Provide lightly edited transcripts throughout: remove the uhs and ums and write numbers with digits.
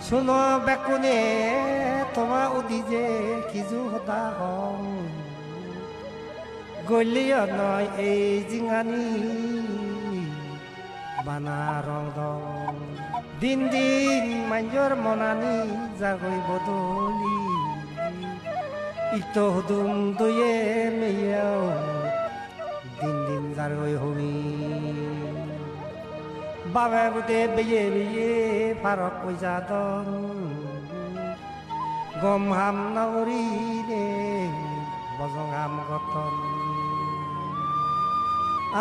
শুনো বেকুনে তোমা উদি যে কিজু হতা হং গলিয় নয় এই জিঙানি বানা রং দং দিন দিন মাঞ্জর মনানি জাগৈ বদলি ইটো হুদুম দুয়ে মেয়াও দিন দিন জাগৈ হমি বাবে বুটে বেয়ে বেয়ে ফারক পয়সা দন গম হাম নগরী রে বজং হাম গতন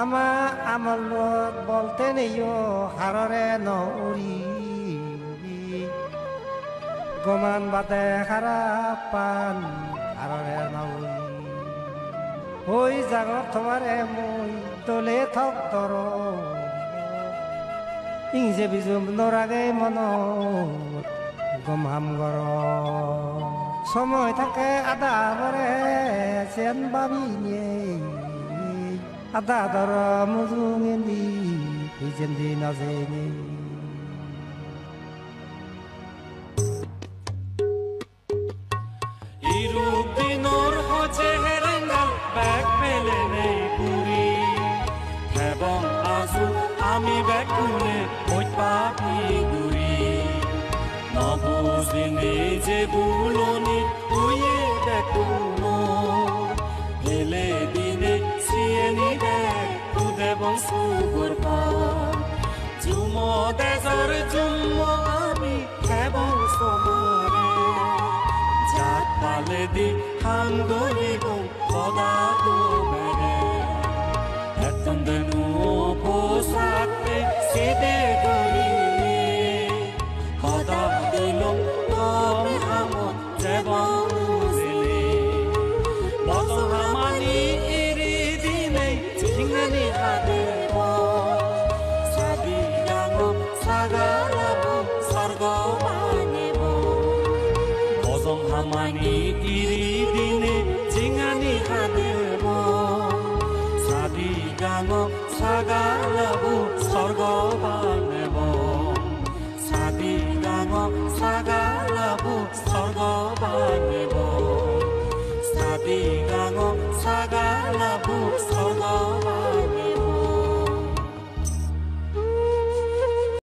আমা আমার লোক বলতে নেইও হাররে নউরি গমান বাদে খারাপ পান হাররে নউরি হই জাগত তোমারে মই দলে থক তর ইংজে বিজুম নরাগে মন গম হাম গর সময় থাকে আদা বরে চেন বাবি নিয়ে আদা দর মুজুঙেনি হিজেন্দি নাজেনি ইরূপ দিনর হজে হেরেঙ্গাল ব্যাগ পেলে নেই পুরি এবং আজু আমি বেকুনে ওই পাপি গুরি নবুজিনি যে বুলনি তুইয়ে বেকুনো হেলে দিনে সিয়েনি দেখ তুদেবং সুগর পা জুম দেজর জুম আমি এবং সমরে জাত পালে দি হাম গরিবং সদা তো বেড়ে এতন দেনু পোসাতে সিদে গরিনি সদা দিলং কম হামত যেবং উজিলি বজং হামানি ইরি দিনে জিঙানি হাদে সাবি গাঙম সাগালাব স্বর্গ বানেব বজং হামানি ইরি দিনে জিঙানি হাদে সাবি গাঙম সাগা